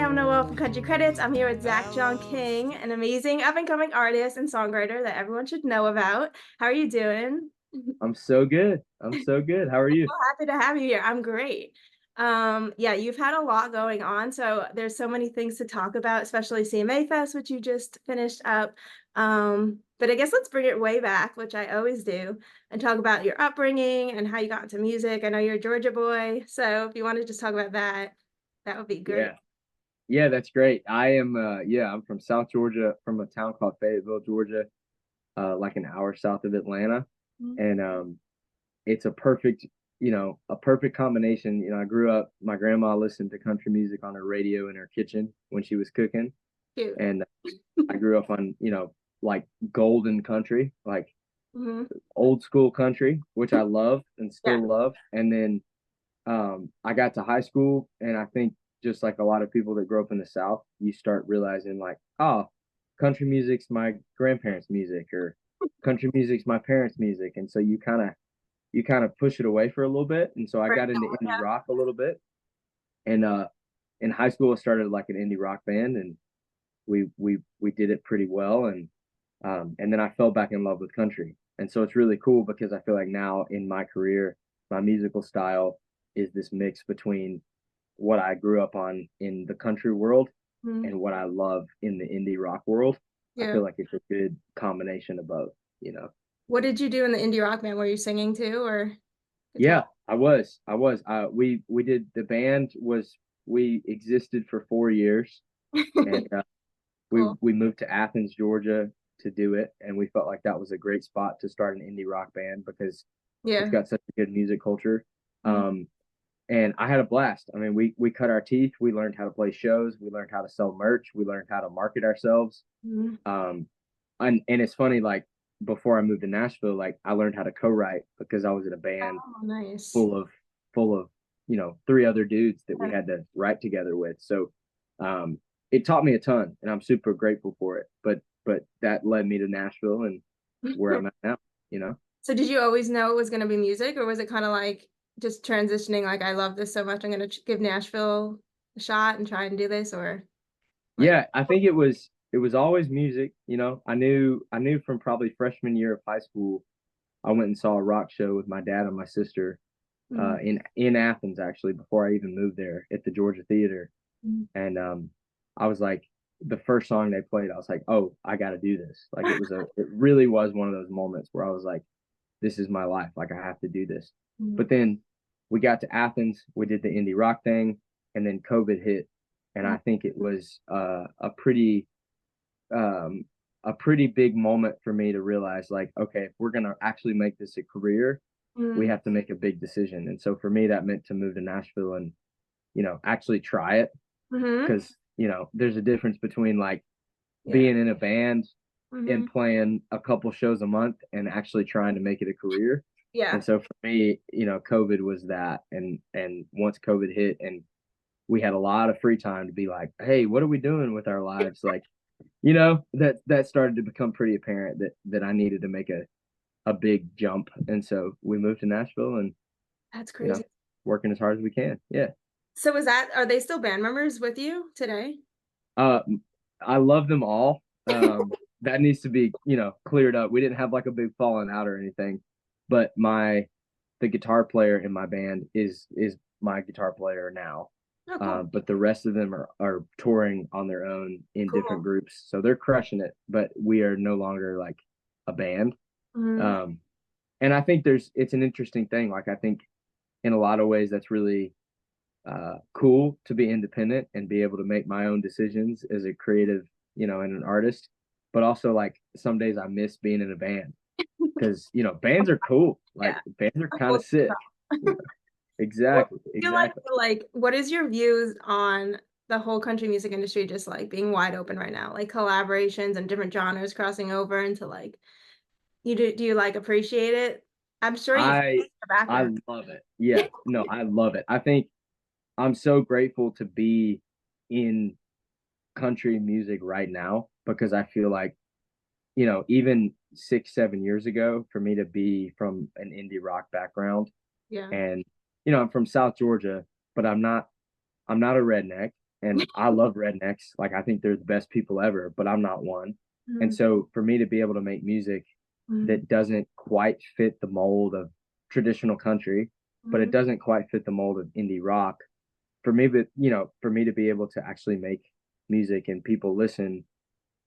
am Noelle from Country Credits. I'm here with Zach John King, an amazing up-and-coming artist and songwriter that everyone should know about. How are you doing? I'm so good. I'm so good. How are you? So happy to have you here. I'm great. Yeah, you've had a lot going on, so there's so many things to talk about, especially CMA Fest, which you just finished up. But I guess let's bring it way back, which I always do, and talk about your upbringing and how you got into music. I know you're a Georgia boy, so if you want to just talk about that, that would be great. Yeah. Yeah, that's great. I'm from South Georgia, from a town called Fayetteville, Georgia, like an hour south of Atlanta. And it's a perfect combination. I grew up, my grandma listened to country music on her radio in her kitchen when she was cooking. Cute. And I grew up on, like golden country, like Hmm. old school country, which I love and Yeah, still love. And then I got to high school, and I think just like a lot of people that grow up in the South, you start realizing like, oh, country music's my grandparents' music, or country music's my parents' music, and so you kind of push it away for a little bit. And so I right. got into indie rock a little bit, and in high school I started like an indie rock band, and we did it pretty well, and then I fell back in love with country, and so it's really cool because I feel like now in my career, my musical style is this mix between what I grew up on in the country world Mhm. and what I love in the indie rock world. I Yeah. feel like it's a good combination of both. What did you do in the indie rock band? Were you singing too or guitar? Yeah, I was. We did the band was we existed for 4 years, and we Cool. we moved to Athens, Georgia to do it, and we felt like that was a great spot to start an indie rock band because it's Yeah. got such a good music culture. Mhm. Um, and I had a blast. I mean, we cut our teeth. We learned how to play shows. We learned how to sell merch. We learned how to market ourselves. Mhm. Um, and it's funny, like before I moved to Nashville, like I learned how to co-write because I was in a band Oh, nice. full of full of three other dudes that we Yeah. had to write together with. So um, it taught me a ton, and I'm super grateful for it. But that led me to Nashville and where I'm at now. You know. So did you always know it was going to be music, or was it kind of like just transitioning, like I love this so much, I'm going to give Nashville a shot and try and do this, or like, Yeah, I think it was always music. I knew from probably freshman year of high school. I went and saw a rock show with my dad and my sister mm, in Athens, actually, before I even moved there at the Georgia Theater. mm. And I was like, the first song they played, I was like, oh, I got to do this. Like it really was one of those moments where I was like, this is my life. Like I have to do this. Mm, But then we got to Athens, we did the indie rock thing, and then COVID hit, and mm, I think it was um, a pretty big moment for me to realize, like, okay, if we're gonna actually make this a career, we mm. have to make a big decision. And so for me, that meant to move to Nashville and actually try it, Mhm. because there's a difference between like Yeah. being in a band Hmm. and playing a couple shows a month and actually trying to make it a career. Yeah. And so for me, COVID was that. And once COVID hit and we had a lot of free time to be like, hey, what are we doing with our lives? Like, that started to become pretty apparent that I needed to make a big jump. And so we moved to Nashville and, That's you know, crazy. working as hard as we can. Yeah. So are they still band members with you today? Uh, I love them all. That needs to be, cleared up. We didn't have like a big falling out or anything, but the guitar player in my band is my guitar player now. Oh, cool. But the rest of them are touring on their own in different Cool. groups, so they're crushing it. But we are no longer like a band. Mhm. Um, and I think it's an interesting thing. Like I think in a lot of ways that's really cool to be independent and be able to make my own decisions as a creative, and an artist. But also, like, some days I miss being in a band because bands are cool. Like Yeah. bands are A kind full of sick. stop. Exactly, Well, I feel exactly. like what is your views on the whole country music industry just like being wide open right now? Like collaborations and different genres crossing over into like do you like appreciate it? I'm sure you feel I the I background. love it. Yeah, no, I love it. I think I'm so grateful to be in country music right now because I feel like even 6, 7 years ago, for me to be from an indie rock background, Yeah. and I'm from South Georgia, but I'm not a redneck, and I love rednecks. Like I think they're the best people ever, but I'm not one. And Mhm, so for me to be able to make music mhm, that doesn't quite fit the mold of traditional country, but it mhm. doesn't quite fit the mold of indie rock, for me, but for me to be able to actually make music and people listen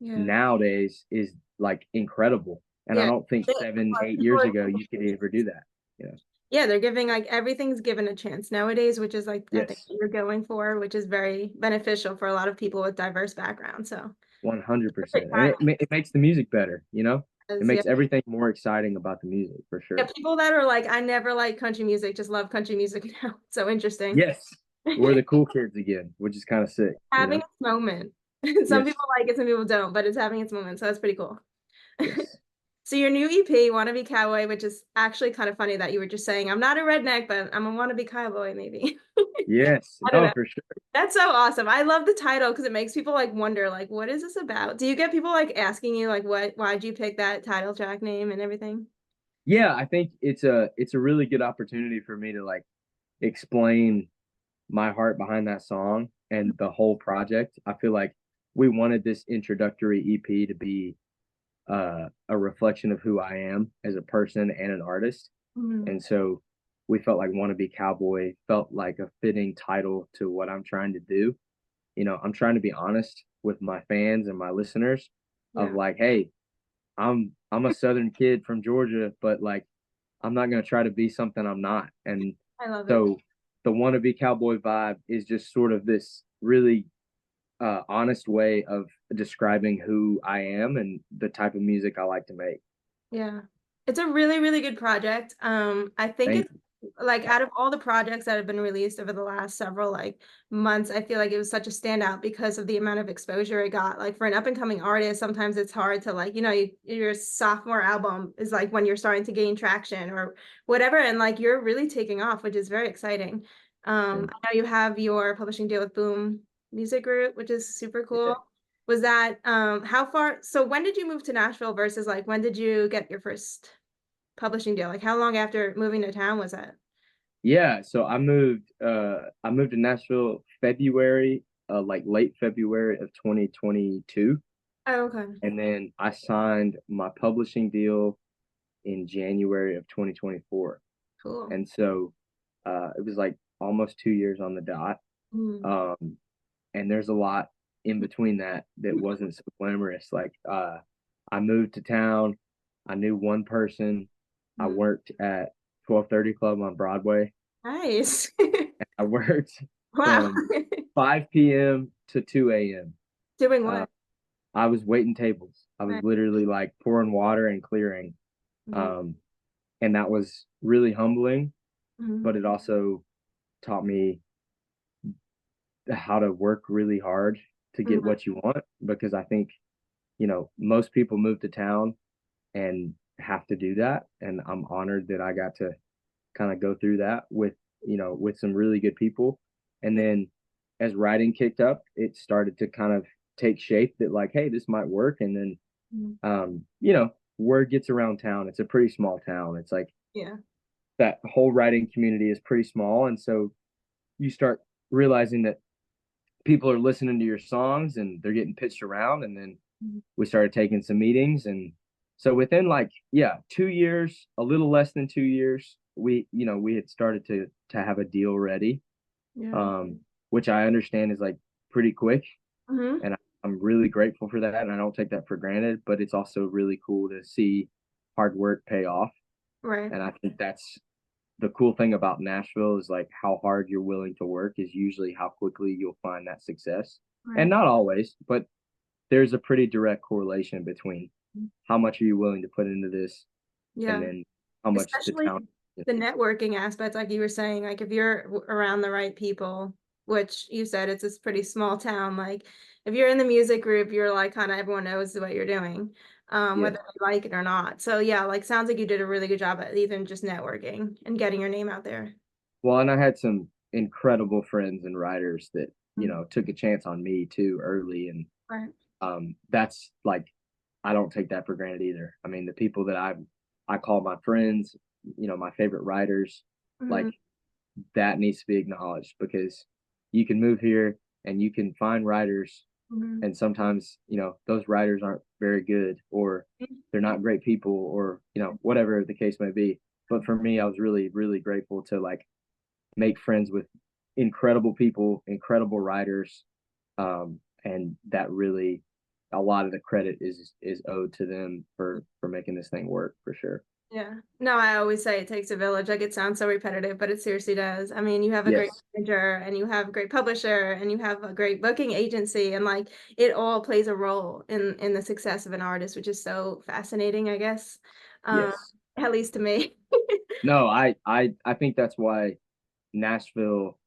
Yeah. nowadays is like incredible. And I Yeah. don't think They seven, like, eight people years are ago taking you could risks. ever do that. You know? Yeah, they're giving like everything's given a chance nowadays, which is like I think Yes, what you're going for, which is very beneficial for a lot of people with diverse backgrounds. So it's a great 100%. And time. it makes the music better, you know? It 'Cause, yeah. makes everything more exciting about the music for Yeah, sure. people that are like, I never like country music, just love country music now. So interesting. Yes, we're the cool kids again, which is kind of sick, you Having know? its moment. Some Yes, people like it, some people don't, but it's having its moment. So that's pretty cool. yes, So your new EP, Wannabe Cowboy, which is actually kind of funny that you were just saying, I'm not a redneck, but I'm a wannabe cowboy, maybe. yes. I don't No, know. for sure. That's so awesome. I love the title because it makes people like wonder, like, what is this about? Do you get people like asking you, like, why'd you pick that title track name and everything? Yeah, I think it's a really good opportunity for me to like explain my heart behind that song and the whole project. I feel like we wanted this introductory EP to be a reflection of who I am as a person and an artist. Mhm. And so we felt like Wannabe Cowboy felt like a fitting title to what I'm trying to do. I'm trying to be honest with my fans and my listeners of Yeah, like, hey, I'm a southern kid from Georgia, but like I'm not gonna try to be something I'm not. And I love it. so the Wannabe Cowboy vibe is just sort of this really honest way of describing who I am and the type of music I like to make. Yeah. It's a really, really good project. I think Thank it's like out of all the projects that have been released over the last several like months, I feel like it was such a standout because of the amount of exposure it got. Like for an up and coming artist, sometimes it's hard to like, your sophomore album is like when you're starting to gain traction or whatever. And like you're really taking off, which is very exciting. you. I know you have your publishing deal with Boom Music Group, which is super cool. Yeah. Was that how far so when did you move to Nashville versus like when did you get your first publishing deal? Like how long after moving to town was that? Yeah, so I moved to Nashville February, like late February of 2022, Oh, okay. and then I signed my publishing deal in January of 2024. Cool. And so it was like almost 2 years on the dot. Mm. Um, and there's a lot in between that wasn't so glamorous. Like I moved to town, I knew one person, I Mm. worked at 1230 Club on Broadway. Nice. I worked Wow. from 5 p.m. to 2 a.m. Doing Uh, what? I was waiting tables. I was Right. literally like pouring water and clearing. Mhm. Um, and that was really humbling, Mhm. but it also taught me how to work really hard to get Mhm. what you want because I think, most people move to town and have to do that. And I'm honored that I got to kind of go through that with some really good people. And then as writing kicked up, it started to kind of take shape that like, hey, this might work. And then Mhm. word gets around town. It's a pretty small town. It's like Yeah. that whole writing community is pretty small. And so you start realizing that people are listening to your songs and they're getting pitched around. And then Mhm. we started taking some meetings. And so within like, yeah, 2 years, a little less than 2 years, we had started to have a deal ready, Yeah. um, which I understand is like pretty quick. Mhm. And I'm really grateful for that. And I don't take that for granted, but it's also really cool to see hard work pay off. Right. And I think that's the cool thing about Nashville is like how hard you're willing to work is usually how quickly you'll find that success. And Right. not always, but there's a pretty direct correlation between how much are you willing to put into this and Yeah. then how much the Especially town. the networking aspect, like you were saying, like if you're around the right people, which you said it's this pretty small town, like if you're in the music group, you're like kind of everyone knows what you're doing, Yes. whether you like it or not. So yeah, like sounds like you did a really good job at even just networking and getting your name out there. Well, and I had some incredible friends and writers that, Mhm. took a chance on me too early. And Right. that's like, I don't take that for granted either. I mean, the people that I call my friends, my favorite writers, like Mhm. that needs to be acknowledged because you can move here and you can find writers, Mhm. and sometimes, those writers aren't very good, or they're not great people, or, whatever the case may be. But for me, I was really, really grateful to like make friends with incredible people, incredible writers, and that really a lot of the credit is owed to them for making this thing work for sure. Yeah. No, I always say it takes a village. Like it sounds so repetitive, but it seriously does. I mean, you have a great Yes, manager and you have a great publisher and you have a great booking agency and like it all plays a role in the success of an artist, which is so fascinating, I guess. Um, yes. at least to me. No, I think that's why Nashville,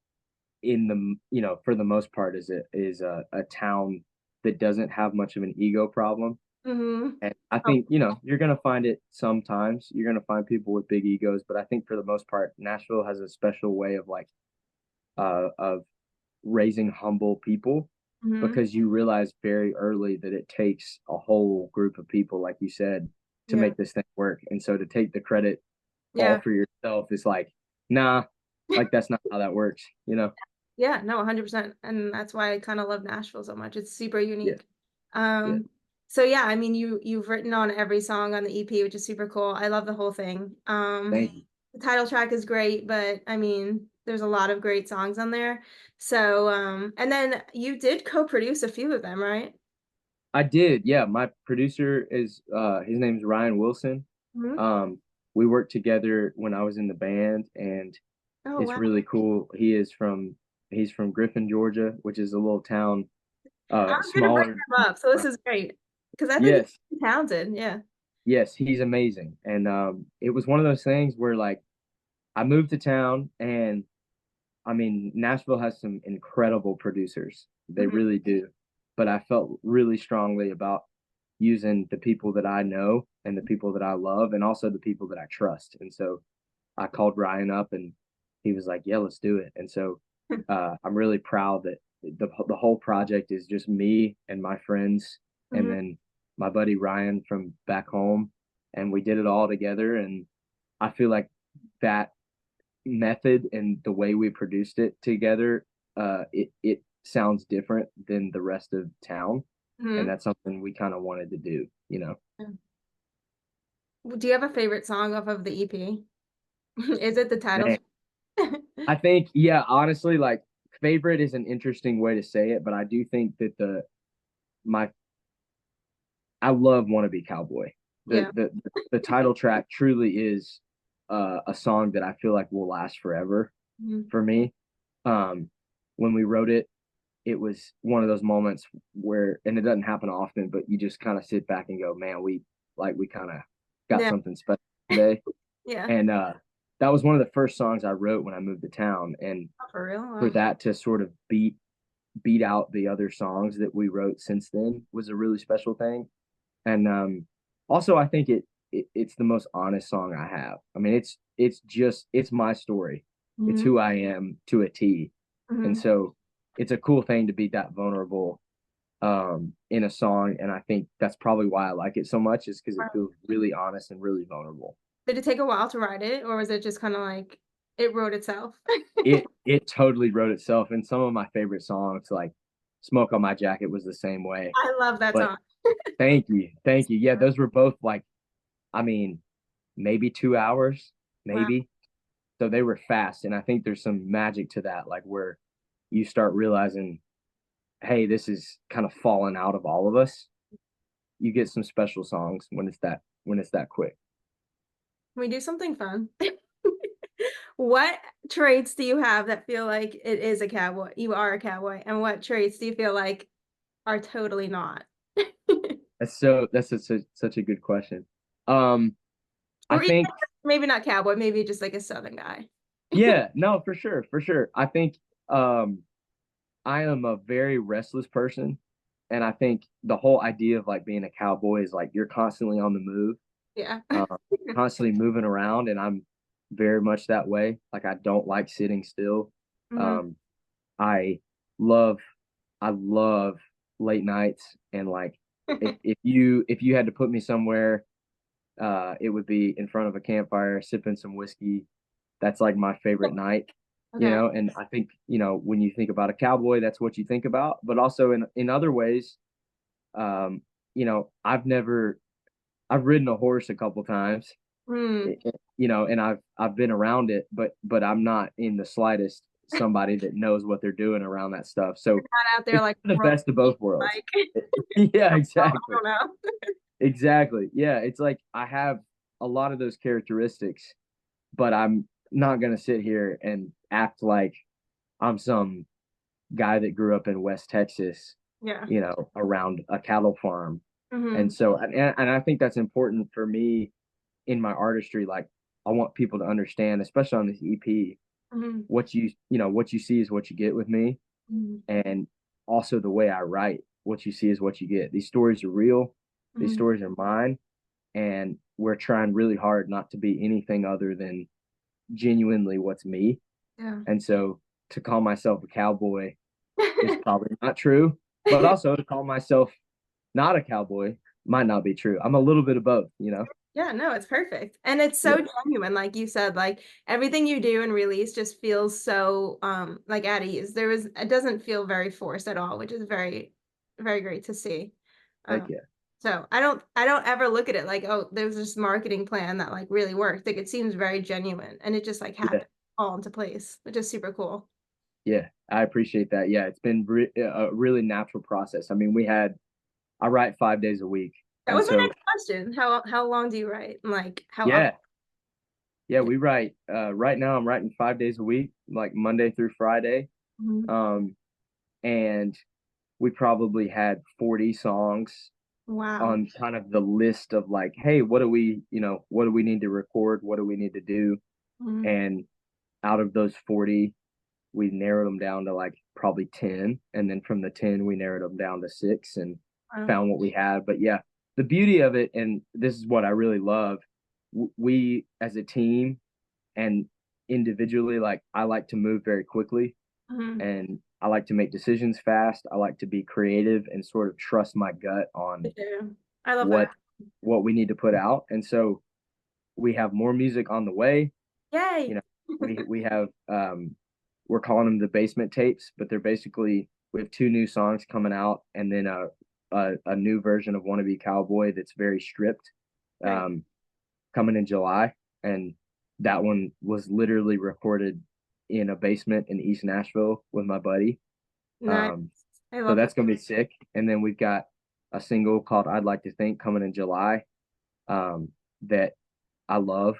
for the most part, is a town that doesn't have much of an ego problem. Hmm. And I Oh, think, you're gonna find it sometimes. You're gonna find people with big egos, but I think for the most part, Nashville has a special way of like of raising humble people, hmm. because you realize very early that it takes a whole group of people, like you said, to Yeah. make this thing work. And so to take the credit all Yeah. for yourself is like, nah, like that's not how that works. Yeah, no, 100%. And that's why I kind of love Nashville so much. It's super Yeah, unique. yeah. So yeah, I mean you've written on every song on the EP, which is super cool. I love the whole thing. Thank you. The title track is great, but I mean there's a lot of great songs on there. So and then you did co-produce a few of them, right? I did, yeah. My producer is his name's Ryan Wilson. Hmm. Um, we worked together when I was in the band, and Oh it's wow. really cool. He's from Griffin, Georgia, which is a little town, I was gonna bring smaller. him up, so this is great. Because I think Yes, he's talented. Yeah. yes, he's amazing. And it was one of those things where like I moved to town, and I mean, Nashville has some incredible producers. They Hmm. really do. But I felt really strongly about using the people that I know and the people that I love and also the people that I trust. And so I called Ryan up, and he was like, "Yeah, let's do it." And so I'm really proud that the whole project is just me and my friends, and Hmm. then my buddy Ryan from back home, and we did it all together. And I feel like that method and the way we produced it together, it sounds different than the rest of town, and Hmm. that's something we kind of wanted to do. Do you have a favorite song off of the EP? Is it the title Man, track? I think, yeah, honestly, like favorite is an interesting way to say it, but I do think that my I love "Wannabe Cowboy." The Yeah. the the title track truly is a song that I feel like will last forever Mhm. for me. Um, when we wrote it, it was one of those moments where, and it doesn't happen often, but you just kind of sit back and go, man, we kind of got Yeah. something special today. Yeah. And that was one of the first songs I wrote when I moved to town. And Oh, for real? for Wow. that to sort of beat out the other songs that we wrote since then was a really special thing. And also I think it's the most honest song I have. I mean, it's my story. It's Hmm. who I am to a T. And Hmm. so it's a cool thing to be that vulnerable in a song. And I think that's probably why I like it so much, is because it feels really honest and really vulnerable. Did it take a while to write it, or was it just kind of like it wrote itself? It totally wrote itself. And some of my favorite songs, like Smoke on My Jacket, was the same way. I love that But song. thank you. Thank you. Yeah, those were both like, I mean, maybe 2 hours, Wow. maybe. So they were fast. And I think there's some magic to that, like where you start realizing, hey, this is kind of falling out of all of us. You get some special songs when it's that quick. Can we do something fun? What traits do you have that feel like it is a cowboy? You are a cowboy. And what traits do you feel like are totally not? That's such a good question. Um, I Or even think, maybe not cowboy, maybe just like a southern guy. yeah, no, for sure, for sure. I think um I am a very restless person, and I think the whole idea of like being a cowboy is like you're constantly on the move, Yeah. um, constantly moving around, and I'm very much that way. Like I don't like sitting still. Hmm. Um, I love I love late nights, and like if you had to put me somewhere, it would be in front of a campfire sipping some whiskey. That's like my favorite night. Okay. and I think, when you think about a cowboy, that's what you think about. But also in other ways, um, I've ridden a horse a couple times, Mm. and I've been around it, but I'm not in the slightest somebody that knows what they're doing around that stuff. You're So not out there it's like the rolling best of both worlds. like Yeah, I exactly. don't know. Exactly. Yeah, it's like I have a lot of those characteristics, but I'm not gonna sit here and act like I'm some guy that grew up in West Texas, Yeah. around a cattle farm. And Hmm. so, and I think that's important for me in my artistry. Like, I want people to understand, especially on this EP, Hmm. what you see is what you get with me. Hmm. And also the way I write, what you see is what you get. These stories are real. These Hmm. stories are mine. And we're trying really hard not to be anything other than genuinely what's me. Yeah. And so to call myself a cowboy is probably not true, but also to call myself not a cowboy might not be true. I'm a little bit of both. Yeah, no, it's perfect. And it's so Yeah. genuine, like you said, like everything you do and release just feels so like at ease. It doesn't feel very forced at all, which is very, very great to see. Heck Um yeah. so I don't ever look at it like, oh, there's this marketing plan that like really worked. Like it seems very genuine and it just like Yeah. happened all into place, which is super cool. Yeah. I appreciate that. Yeah. It's been a really natural process. I mean, I write 5 days a week. That And was my so, next question. How long do you write? And like how often? yeah. Yeah. Yeah. We write, right now I'm writing 5 days a week, like Monday through Friday. Mhm. Um, and we probably had 40 songs Wow. on kind of the list of like, hey, what do we need to record? What do we need to do? Mhm. And out of those 40, we narrowed them down to like probably 10. And then from the 10, we narrowed them down to six and Wow. found what we had. But yeah, the beauty of it, and this is what I really love, we as a team and individually, like I like to move very quickly Mhm. and I like to make decisions fast. I like to be creative and sort of trust my gut Me on too. I love that. what what we need to put out. And so we have more music on the way. You Yay. know, we have we're calling them the basement tapes, but they're basically we have two new songs coming out and then a new version of Wannabe Cowboy that's very stripped, Great. um, coming in July. And that one was literally recorded in a basement in East Nashville with my buddy. Nice. Um, I so love that. that's gonna be sick. And then we've got a single called "I'd Like to Think" coming in July, that I love,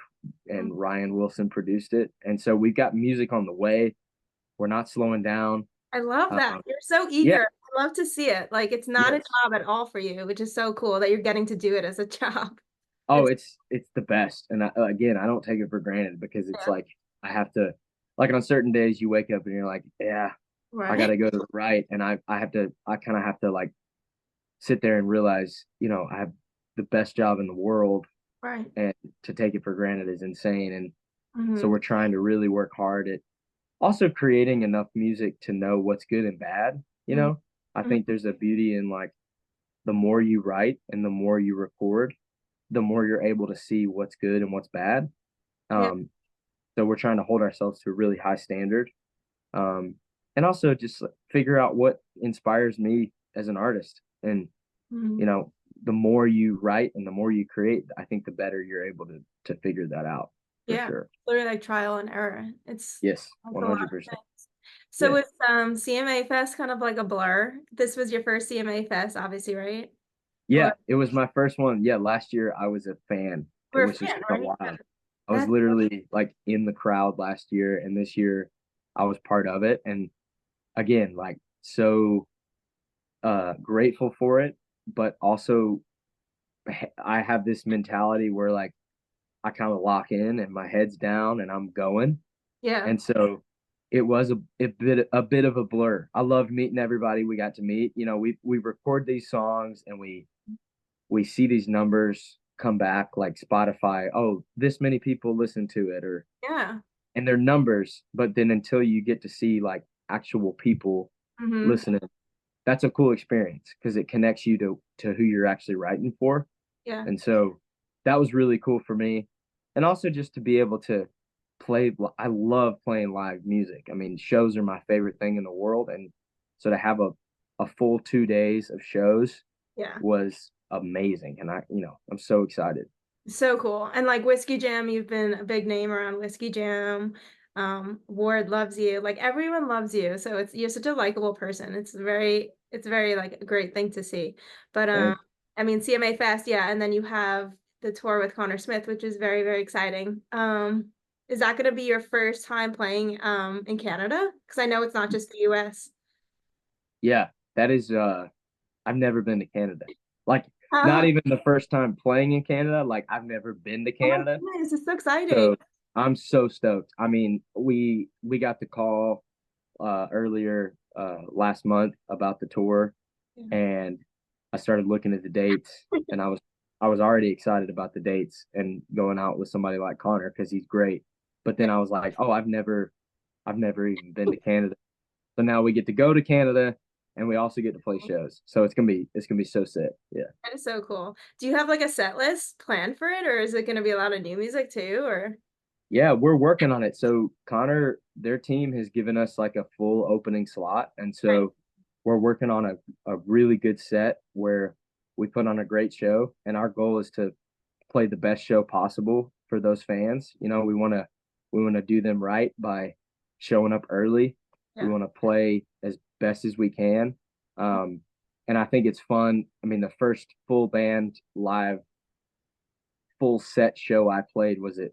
Mm. and Ryan Wilson produced it. And so we've got music on the way. We're not slowing down. I love that. Um, You're so yeah, eager. I love to see it. Like it's not a yes. job at all for you, which is so cool that you're getting to do it as a job. Oh, It's it's the best. And again, I don't take it for granted because it's yeah, like I have to, like on certain days you wake up and you're like, yeah, I got right. to go to the right, and I kind of have to like sit there and realize, I have the best job in the world, Right. and to take it for granted is insane. And so Hmm. we're trying to really work hard at also creating enough music to know what's good and bad. Hmm. I Hmm. think there's a beauty in like the more you write and the more you record, the more you're able to see what's good and what's bad. Yeah. Um, so we're trying to hold ourselves to a really high standard. Um, and also just figure out what inspires me as an artist. And, Hmm. you know, the more you write and the more you create, I think the better you're able to figure that out for Yeah. sure. Literally like trial and error. Yes, It's a lot of 100%. things. So Yeah. was CMA Fest kind of like a blur? This was your first CMA Fest, obviously, right? Or Yeah, it was my first one. Yeah, last year I was a fan, we're a which is fan, kind of right? wild. I was That's literally like in the crowd last year, and this year I was part of it. And again, like so grateful for it, but also I have this mentality where like I kind of lock in and my head's down and I'm going. yeah. And so it was a bit of a blur. I loved meeting everybody we got to meet. We record these songs and we see these numbers come back like Spotify, oh, this many people listen to it, or Yeah. and they're numbers, but then until you get to see like actual people Hmm. listening, that's a cool experience because it connects you to who you're actually writing for. Yeah. And so that was really cool for me. And also just to be able to I love playing live music. I mean, shows are my favorite thing in the world. And so to have a full 2 days of shows Yeah. was amazing. And I'm so excited. So cool. And like Whiskey Jam, you've been a big name around Whiskey Jam. Ward loves you. Like everyone loves you. So you're such a likable person. It's very like a great thing to see. But Thank I mean CMA Fest, yeah, and then you have the tour with Connor Smith, which is very, very exciting. Is that gonna be your first time playing in Canada? Because I know it's not just the US. Yeah, that is I've never been to Canada. Like not Oh, even the first time playing in Canada, like I've never been to oh my Canada. goodness, it's so exciting. So I'm so stoked. I mean, we got the call earlier last month about the tour, Yeah. and I started looking at the dates, and I was already excited about the dates and going out with somebody like Connor because he's great. But then I was like, oh, I've never even been to Canada. So now we get to go to Canada and we also get to play shows. So it's gonna be so sick. Yeah. That is so cool. Do you have like a set list planned for it, or is it going to be a lot of new music too? Or Yeah, we're working on it. So Connor, their team has given us like a full opening slot. And right, so we're working on a really good set where we put on a great show. And our goal is to play the best show possible for those fans. We want to do them right by showing up early. We yeah, want to play as best as we can. Um, and I think it's fun. I mean, the first full band live full set show I played was at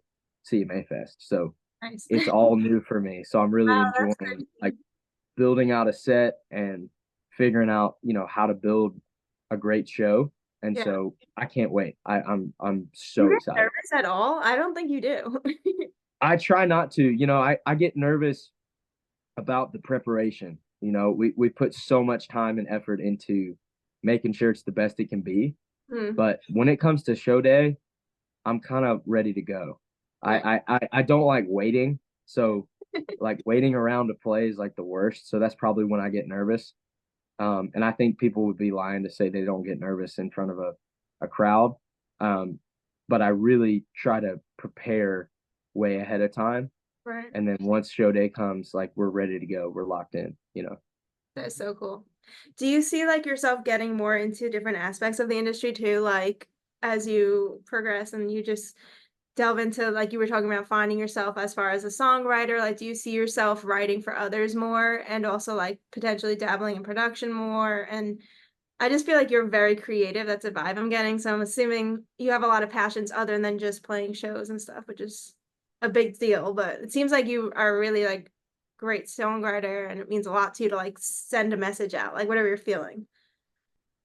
CMA Fest. So nice. it's all new for me. So I'm really Wow, enjoying that's like crazy. building out a set and figuring out, how to build a great show. And Yeah. so I can't wait. I'm Do you so get excited. nervous at all? I don't think you do. I try not to, I get nervous about the preparation. We put so much time and effort into making sure it's the best it can be. Hmm. But when it comes to show day, I'm kind of ready to go. Yeah. I don't like waiting. So like waiting around to play is like the worst. So that's probably when I get nervous. And I think people would be lying to say they don't get nervous in front of a crowd. Um, but I really try to prepare way ahead of time. Right. And then once show day comes, like we're ready to go. We're locked in. That's so cool. Do you see like yourself getting more into different aspects of the industry too, like as you progress and you just delve into like you were talking about finding yourself as far as a songwriter, like do you see yourself writing for others more and also like potentially dabbling in production more? And I just feel like you're very creative. That's a vibe I'm getting. So I'm assuming you have a lot of passions other than just playing shows and stuff, which is a big deal. But it seems like you are really like great songwriter and it means a lot to you to like send a message out, like whatever you're feeling.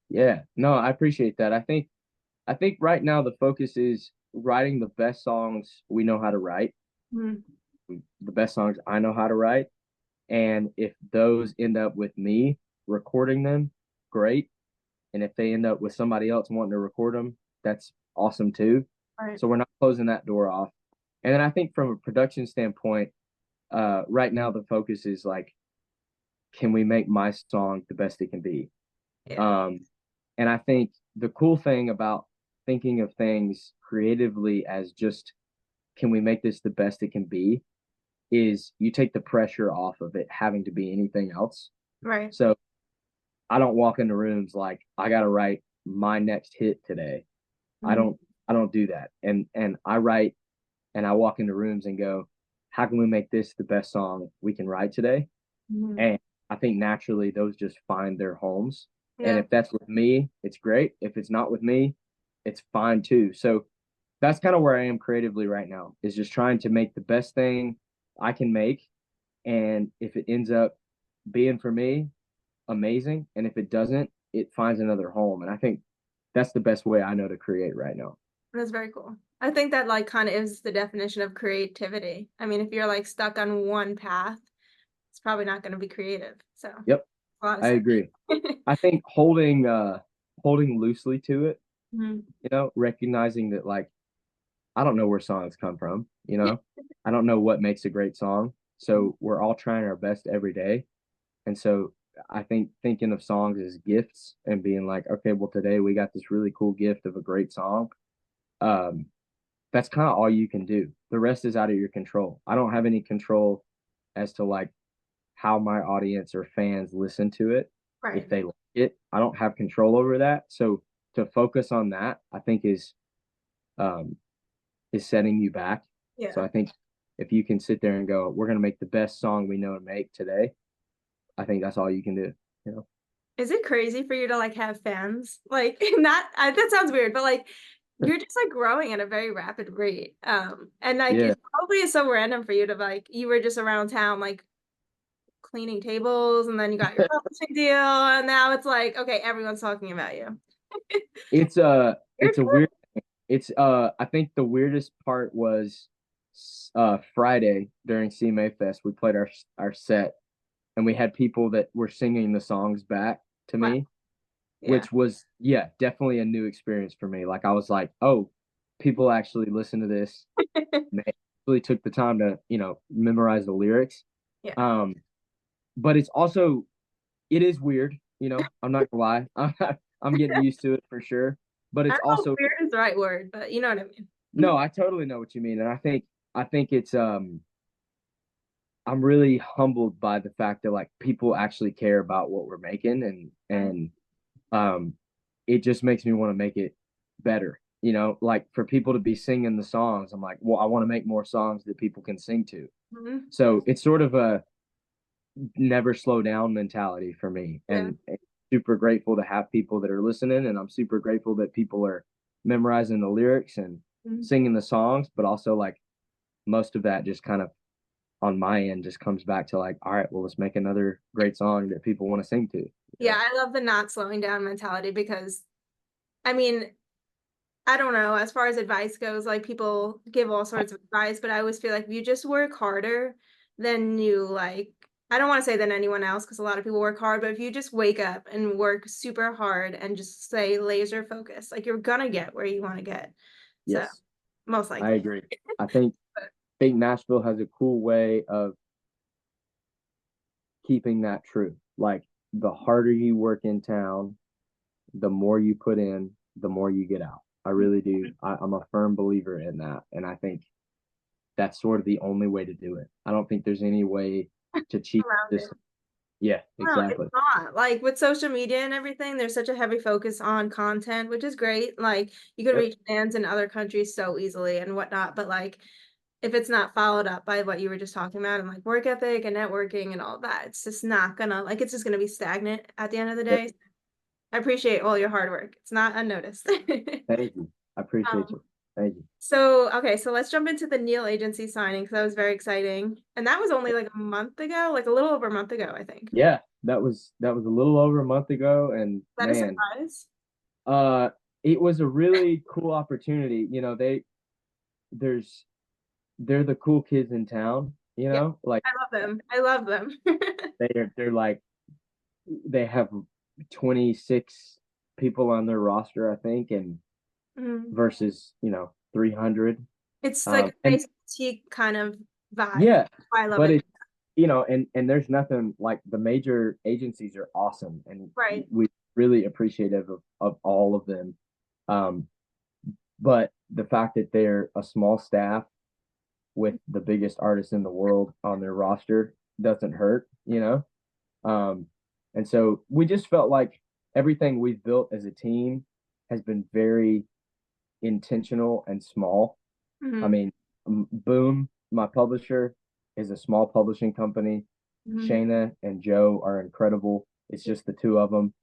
Yeah. No, I appreciate that. I think right now the focus is writing the best songs we know how to write, Mm, the best songs I know how to write. And if those end up with me recording them, great. And if they end up with somebody else wanting to record them, that's awesome too. right. So we're not closing that door off. And then I think from a production standpoint, right now the focus is like, can we make my song the best it can be? Yeah. Um, and I think the cool thing about thinking of things creatively as just, can we make this the best it can be, is you take the pressure off of it having to be anything else. Right. So I don't walk into rooms like I got to write my next hit today. I Mm, don't I don't do that. And I write and I walk into rooms and go, how can we make this the best song we can write today? mm, And I think naturally those just find their homes. And yeah. if that's with me, it's great. If it's not with me, it's fine too. So that's kind of where I am creatively right now, is just trying to make the best thing I can make. And if it ends up being for me, amazing. And if it doesn't, it finds another home. And I think that's the best way I know to create right now. That's very cool. I think that like kind of is the definition of creativity. I mean, if you're like stuck on one path, it's probably not going to be creative. So Yep, a lot of I sense. agree. I think holding loosely to it, Mhm. recognizing that like I don't know where songs come from. I don't know what makes a great song. So we're all trying our best every day. And so I think thinking of songs as gifts and being like, okay, well today we got this really cool gift of a great song. Um, that's kind of all you can do. The rest is out of your control. I don't have any control as to like how my audience or fans listen to it. If Right. they like it, I don't have control over that. So to focus on that, I think um is setting you back. So Yeah. I think if you can sit there and go, we're gonna make the best song we know to make today, I think that's all you can do. You know? Is it crazy for you to like have fans? Like not that sounds weird, but like you're just like growing at a very rapid rate. And like Yeah. it probably is so random for you to like you were just around town like cleaning tables and then you got your publishing deal and now it's like okay, everyone's talking about you. It's You're it's a weird it's I think the weirdest part was Friday during CMA Fest. We played our set and we had people that were singing the songs back to wow. me, Yeah. which was, yeah, definitely a new experience for me. Like I was like, oh, people actually listen to this. And they really took the time to, memorize the lyrics. Yeah. Um, but it is weird, I'm not gonna lie. I'm getting used to it for sure. But I it's don't know if also, weird is the right word, but you know what I mean. no, I totally know what you mean. And I think it's I'm really humbled by the fact that like people actually care about what we're making, and um it just makes me want to make it better. Like for people to be singing the songs, I'm like, well, I want to make more songs that people can sing to. Mhm. So it's sort of a never slow down mentality for me. Yeah. And super grateful to have people that are listening, and I'm super grateful that people are memorizing the lyrics and Mhm. singing the songs, but also like most of that just kind of on my end just comes back to like, all right, well, let's make another great song that people want to sing to. Yeah, I love the not slowing down mentality because I mean, I don't know, as far as advice goes, like people give all sorts of advice, but I always feel like if you just work harder than you like, I don't want to say than anyone else because a lot of people work hard, but if you just wake up and work super hard and just stay laser focused, like you're gonna get where you want to get. So Yes, most I likely. agree. I think But think Nashville has a cool way of keeping that true. Like the harder you work in town, the more you put in, the more you get out. I really do. I'm a firm believer in that. And I think that's sort of the only way to do it. I don't think there's any way to cheat around this. it. Yeah, No, it's exactly. not. Like with social media and everything, there's such a heavy focus on content, which is great. Like you could Yep. reach fans in other countries so easily and whatnot, but like if it's not followed up by what you were just talking about and like work ethic and networking and all that, it's just not gonna like it's just gonna be stagnant at the end of the Yep. day. I appreciate all your hard work. It's not unnoticed. Thank you. I appreciate Um, you. Thank you. so okay, so let's jump into the Neal Agency signing because that was very exciting. And that was only like a month ago, like a little over a month ago, I think. Is Yeah, that was a little over a month ago, and that a man, surprise? uh, it was a really cool opportunity. There's they're the cool kids in town. Yeah, Like I love them. I love them. they're like they have 26 people on their roster, I think, and Mm. versus 300. It's like a And nice boutique kind of vibe. yeah, I love but it. it's and there's nothing like the major agencies are awesome, and Right. we really appreciative of all of them. Um, but the fact that they're a small staff with the biggest artists in the world on their roster doesn't hurt. Um, and so we just felt like everything we've built as a team has been very intentional and small. I Hmm. mean, Boom, my publisher, is a small publishing company. Hmm. Shayna and Joe are incredible. It's just the two of them.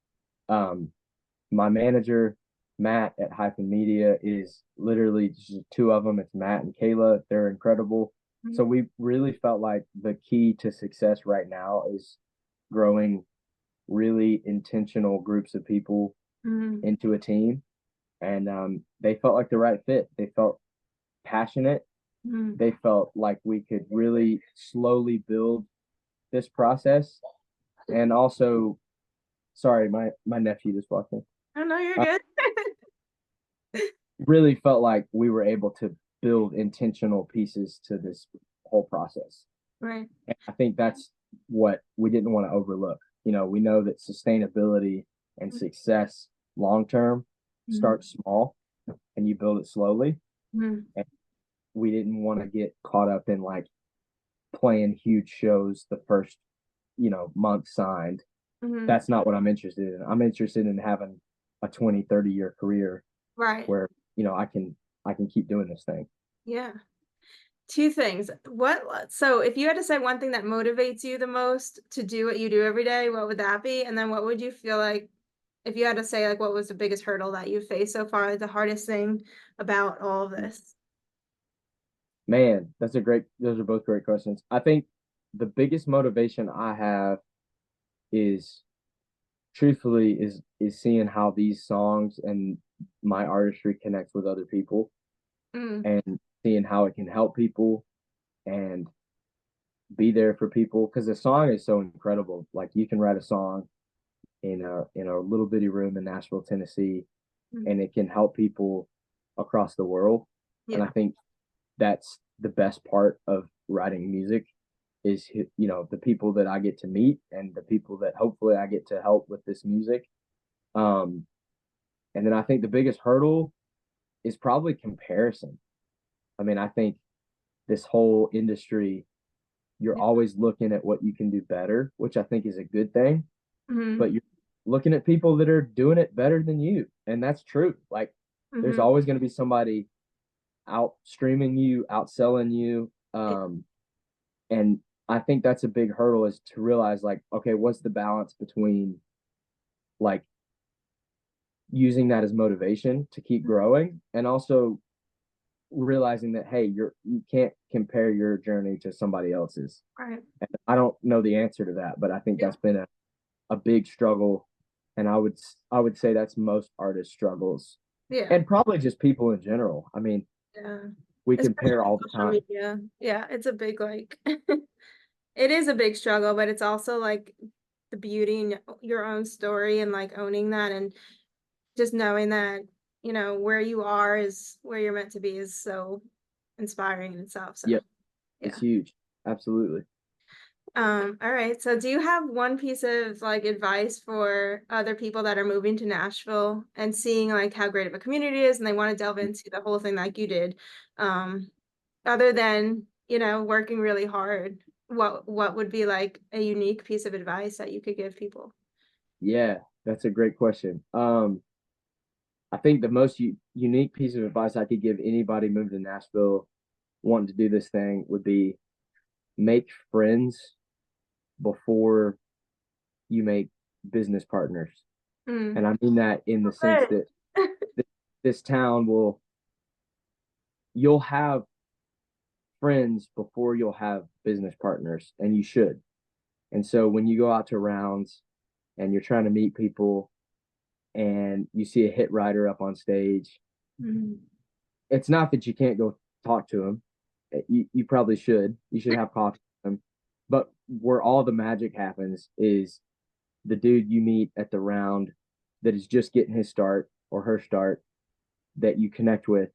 Um, my manager, Matt at Hyphen Media, is literally just two of them. It's Matt and Kayla. They're incredible. So we really felt like the key to success right now is growing really intentional groups of people Hmm. into a team. And they felt like the right fit. They felt passionate. Hmm. They felt like we could really slowly build this process. And also, sorry, my nephew just walked in. Oh no, you're Uh, good. really felt like we were able to build intentional pieces to this whole process. Right. And I think that's what we didn't want to overlook. We know that sustainability and success long term Hmm. starts small and you build it slowly. Hmm. And we didn't want to get caught up in like playing huge shows the first, month signed. Mhm. That's not what I'm interested in. I'm interested in having a 20, 30-year career Right. where, I can keep doing this thing. Yeah. Two things. So if you had to say one thing that motivates you the most to do what you do every day, what would that be? And then what would you feel like if you had to say like what was the biggest hurdle that you faced so far, like the hardest thing about all of this? Man, those are both great questions. I think the biggest motivation I have is truthfully is seeing how these songs and my artistry connects with other people Mm, and seeing how it can help people and be there for people because the song is so incredible. Like you can write a song in a little bitty room in Nashville, Tennessee, mm, and it can help people across the world. And I yeah, think that's the best part of writing music is the people that I get to meet and the people that hopefully I get to help with this music. Um, and then I think the biggest hurdle is probably comparison. I mean, I think this whole industry, you're yeah. always looking at what you can do better, which I think is a good thing, Mhm, but you're looking at people that are doing it better than you. And that's true. Like there's mhm. always going to be somebody out streaming you, outselling you. Yeah, And I think that's a big hurdle is to realize like, okay, what's the balance between like using that as motivation to keep growing and also realizing that hey, you can't compare your journey to somebody else's. right. And I don't know the answer to that, but I think Yeah, that's been a big struggle, and I would say that's most artist struggles, yeah, and probably just people in general. I mean, yeah. we Especially compare all the with social time. media. Yeah, it's a big like it is a big struggle, but it's also like the beauty in your own story and like owning that and just knowing that, where you are is where you're meant to be is so inspiring in itself. So, Yep, it's yeah. huge. Absolutely. All right. So do you have one piece of like advice for other people that are moving to Nashville and seeing like how great of a community it is and they want to delve into the whole thing like you did? Um, other than, working really hard, what would be like a unique piece of advice that you could give people? Yeah, that's a great question. I think the most unique piece of advice I could give anybody moving to Nashville wanting to do this thing would be make friends before you make business partners. Mm. And I mean that in the sense Good. that th- this town you'll have friends before you'll have business partners, and you should. And so when you go out to rounds and you're trying to meet people and you see a hit writer up on stage, Mhm. it's not that you can't go talk to him. You probably should. You should have coffee with him. But where all the magic happens is the dude you meet at the round that is just getting his start or her start that you connect with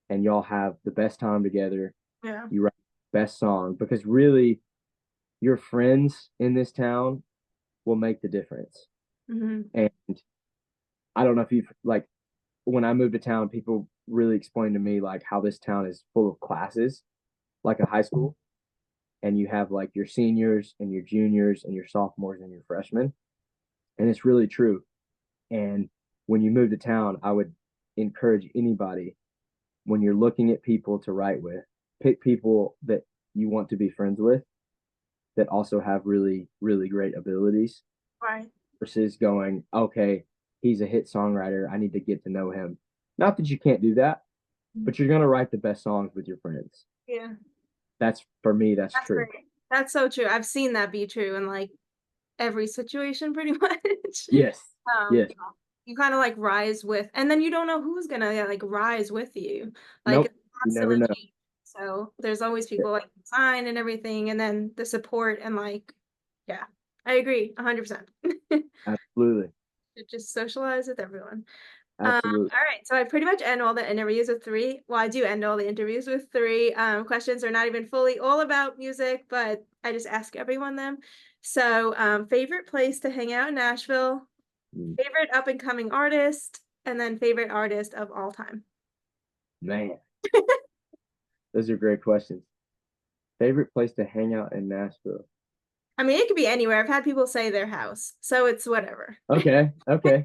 and y'all have the best time together. Yeah. You write the best song because really your friends in this town will make the difference. Mhm. And I don't know if you've like when I moved to town, people really explained to me like how this town is full of classes, like a high school, and you have like your seniors and your juniors and your sophomores and your freshmen. And it's really true. And when you move to town, I would encourage anybody when you're looking at people to write with, pick people that you want to be friends with that also have really, really great abilities Right. versus going, okay, he's a hit songwriter. I need to get to know him. Not that you can't do that, Mhm. but you're going to write the best songs with your friends. Yeah. That's for me, that's That's true. great. That's so true. I've seen that be true in like every situation pretty much. Yes. Um, Yes. you kind of like rise with, and then you don't know who's gonna yeah, like rise with you. Like Nope. it's You never constantly know. change. So there's always Yeah, people like sign and everything, and then the support and like, yeah, I agree 100%. absolutely. Just socialize with everyone. Absolutely. All right. So I pretty much end all the interviews with three. Well, I do end all the interviews with three questions. They're not even fully all about music, but I just ask everyone them. So, favorite place to hang out in Nashville, Mm, favorite up and coming artist, and then favorite artist of all time. man. Those are great questions. Favorite place to hang out in Nashville? I mean, it could be anywhere. I've had people say their house, so it's whatever. Okay, okay.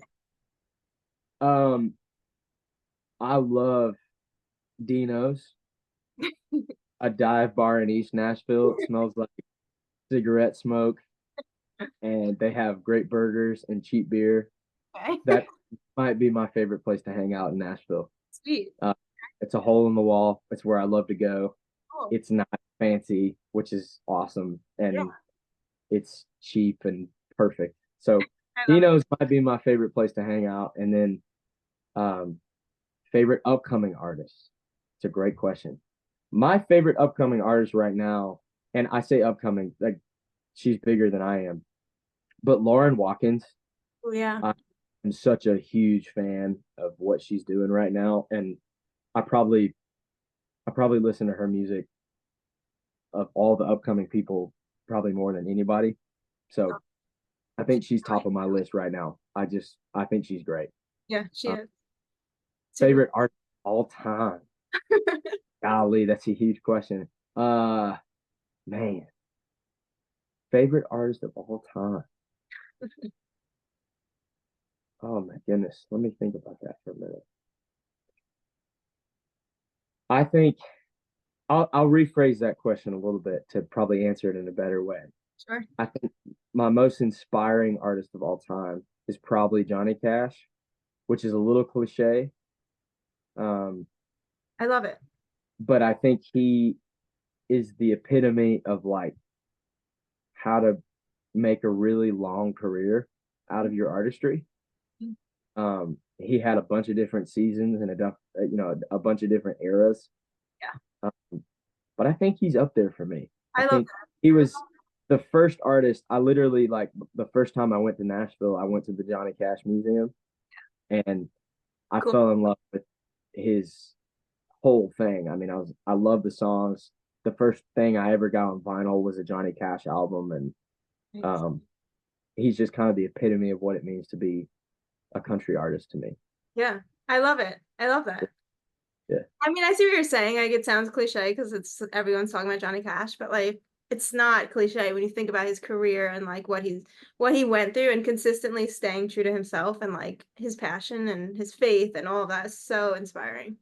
Um, I love Dino's, a dive bar in East Nashville. It smells like cigarette smoke, and they have great burgers and cheap beer. Okay. That might be my favorite place to hang out in Nashville. Sweet. Uh, it's a hole in the wall. It's where I love to go. Cool. It's not fancy, which is awesome, Yeah, and it's cheap and perfect. So I love it. Dino's might be my favorite place to hang out, and then um, favorite upcoming artist. It's a great question. My favorite upcoming artist right now, and I say upcoming, like she's bigger than I am, but Lauren Watkins. Oh, yeah. I'm such a huge fan of what she's doing right now, and I probably I probably listen to her music of all the upcoming people probably more than anybody. So I think she's top of my list right now. I think she's great. Yeah, she Uh, is. Super. favorite art all time. Golly, that's a huge question. Uh man, favorite artist of all time. Oh my goodness. Let me think about that for a minute. I think I'll rephrase that question a little bit to probably answer it in a better way. Sure. I think my most inspiring artist of all time is probably Johnny Cash, which is a little cliche. Um, I love it. but I think he is the epitome of like how to make a really long career out of your artistry. He had a bunch of different seasons and a bunch of different eras. Yeah, Um, but I think he's up there for me. I I love think he was the first artist. I literally like the first time I went to Nashville, I went to the Johnny Cash Museum and I that. Cool. fell in love with his whole thing. I mean, I love the songs. The first thing I ever got on vinyl was a Johnny Cash album, and Nice. um, he's just kind of the epitome of what it means to be a country artist to me. Yeah, I love it. I love that. Yeah, I mean, I see what you're saying. Like, it sounds cliche because it's everyone's talking about Johnny Cash, but like, it's not cliche when you think about his career and like what he went through and consistently staying true to himself and like his passion and his faith and all of that is so inspiring.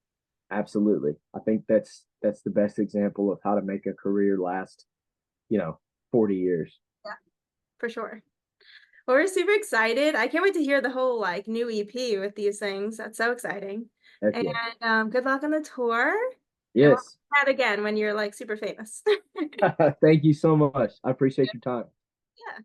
absolutely. I think that's the best example of how to make a career last, you know, 40 years. Yeah, for sure. Well, we're super excited. I can't wait to hear the whole like new EP with these things. That's so exciting. Heck And yeah. good luck on the tour. And we'll Yes. chat again when you're like super famous. Thank you so much. I appreciate your time. Yeah.